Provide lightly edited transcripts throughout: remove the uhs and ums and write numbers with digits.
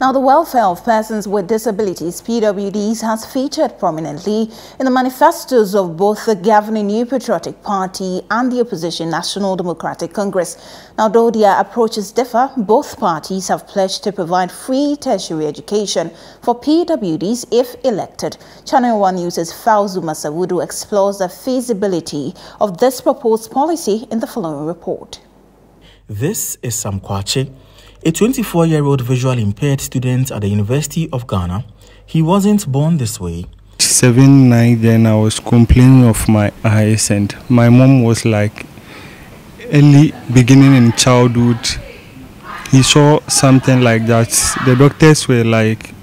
Now, the welfare of persons with disabilities, PWDs, has featured prominently in the manifestos of both the governing New Patriotic Party and the opposition National Democratic Congress. Now, though their approaches differ, both parties have pledged to provide free tertiary education for PWDs if elected. Channel One News' Fauzu Masawudu explores the feasibility of this proposed policy in the following report. This is Sam Kwache, a 24-year-old visually impaired student at the University of Ghana. He wasn't born this way. 7, 9, then I was complaining of my eyes, and my mom was like, early beginning in childhood, he saw something like that. The doctors were like,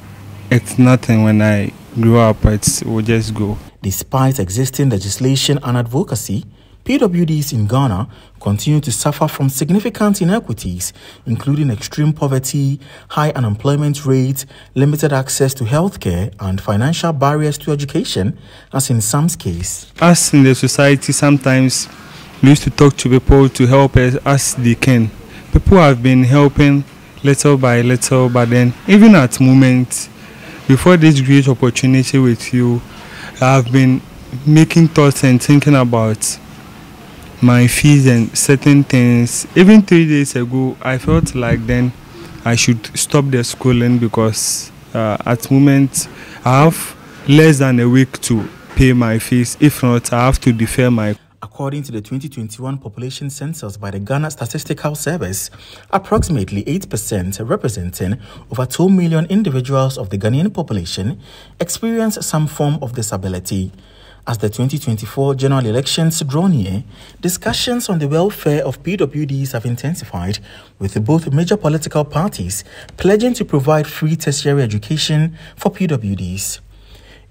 it's nothing. When I grew up, it will just go. Despite existing legislation and advocacy, PWDs in Ghana continue to suffer from significant inequities, including extreme poverty, high unemployment rates, limited access to healthcare, and financial barriers to education, as in some cases. Us in the society, sometimes we used to talk to people to help us as they can. People have been helping little by little, but then even at moments, before this great opportunity with you, I have been making thoughts and thinking about my fees and certain things. Even 3 days ago, I felt like then I should stop the schooling because at the moment I have less than a week to pay my fees. If not, I have to defer my. According to the 2021 population census by the Ghana Statistical Service, approximately 8%, representing over 2 million individuals of the Ghanaian population, experience some form of disability. As the 2024 general elections draw near, discussions on the welfare of PWDs have intensified, with both major political parties pledging to provide free tertiary education for PWDs.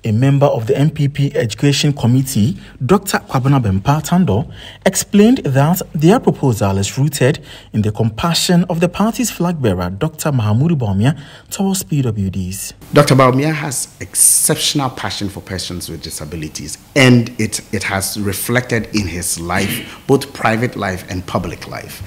A member of the MPP Education Committee, Dr. Kwabena Bempa Tando, explained that their proposal is rooted in the compassion of the party's flag bearer, Dr. Mahamudu Bawumia, towards PWDs. Dr. Bawumia has exceptional passion for persons with disabilities, and it has reflected in his life, both private life and public life.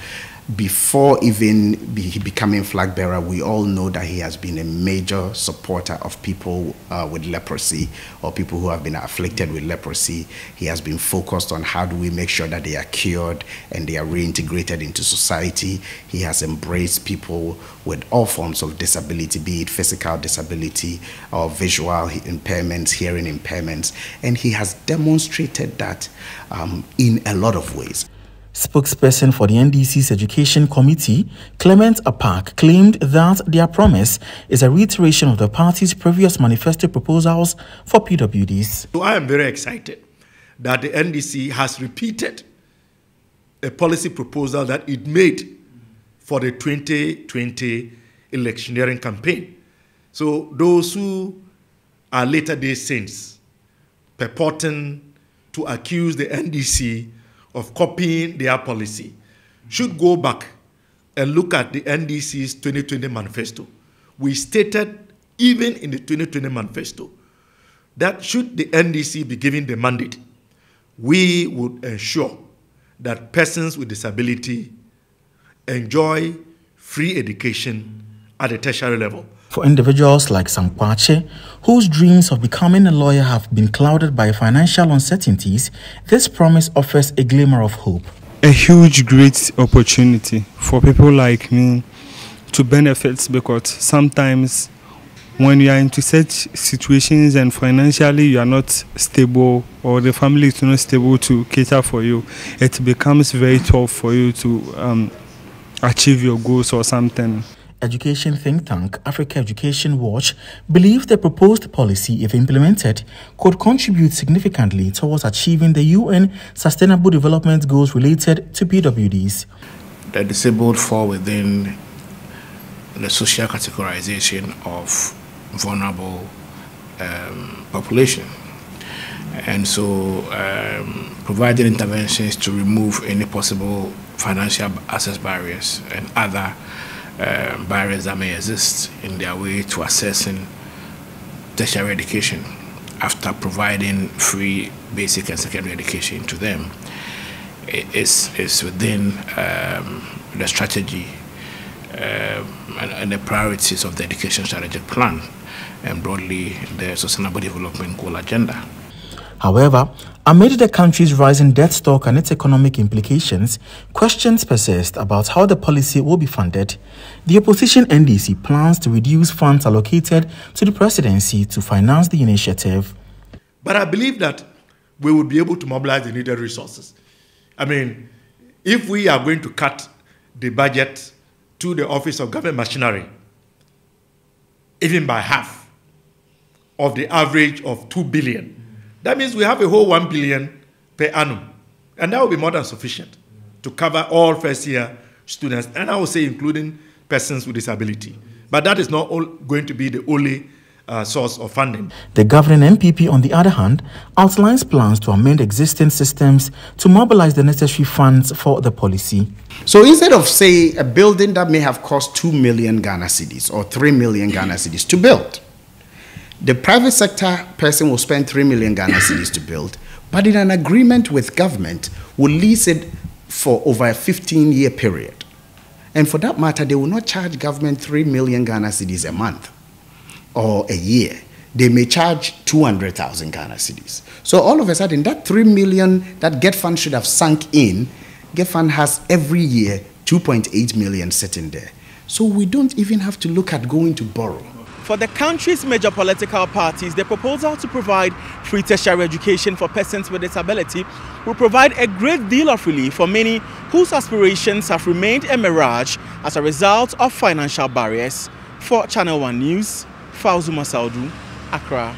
Before even becoming flag bearer, we all know that he has been a major supporter of people with leprosy, or people who have been afflicted with leprosy. He has been focused on how do we make sure that they are cured and they are reintegrated into society. He has embraced people with all forms of disability, be it physical disability or visual impairments, hearing impairments, and he has demonstrated that in a lot of ways. Spokesperson for the NDC's Education Committee, Clement Apak, claimed that their promise is a reiteration of the party's previous manifesto proposals for PWDs. So I am very excited that the NDC has repeated a policy proposal that it made for the 2020 electioneering campaign. So those who are later day saints purporting to accuse the NDC of copying their policy should go back and look at the NDC's 2020 manifesto. We stated, even in the 2020 manifesto, that should the NDC be given the mandate, we would ensure that persons with disability enjoy free education at the tertiary level. For individuals like Sam Kwache, whose dreams of becoming a lawyer have been clouded by financial uncertainties, this promise offers a glimmer of hope. A huge, great opportunity for people like me to benefit, because sometimes when you are into such situations and financially you are not stable, or the family is not stable to cater for you, it becomes very tough for you to achieve your goals or something. Education think tank Africa Education Watch believes the proposed policy, if implemented, could contribute significantly towards achieving the UN Sustainable Development Goals related to PWDs. The disabled fall within the social categorization of vulnerable population. And so providing interventions to remove any possible financial access barriers and other barriers that may exist in their way to accessing tertiary education after providing free basic and secondary education to them is within the strategy and the priorities of the education strategic plan and broadly the sustainable development goal agenda. However, amid the country's rising debt stock and its economic implications, questions persist about how the policy will be funded. The opposition NDC plans to reduce funds allocated to the presidency to finance the initiative. But I believe that we will be able to mobilize the needed resources. I mean, if we are going to cut the budget to the Office of Government Machinery, even by half of the average of 2 billion, that means we have a whole 1 billion per annum. And that will be more than sufficient to cover all first-year students, and I would say including persons with disability. But that is not going to be the only source of funding. The governing MPP, on the other hand, outlines plans to amend existing systems to mobilize the necessary funds for the policy. So instead of, say, a building that may have cost 2 million Ghana cedis or 3 million Ghana cedis to build, the private sector person will spend 3 million Ghana cedis to build, but in an agreement with government will lease it for over a 15-year period. And for that matter, they will not charge government 3 million Ghana cedis a month or a year. They may charge 200,000 Ghana cedis. So all of a sudden, that 3 million that Get Fund should have sunk in, Get Fund has every year 2.8 million sitting there. So we don't even have to look at going to borrow. For the country's major political parties, the proposal to provide free tertiary education for persons with disability will provide a great deal of relief for many whose aspirations have remained a mirage as a result of financial barriers. For Channel One News, Fauzu Masaudu, Accra.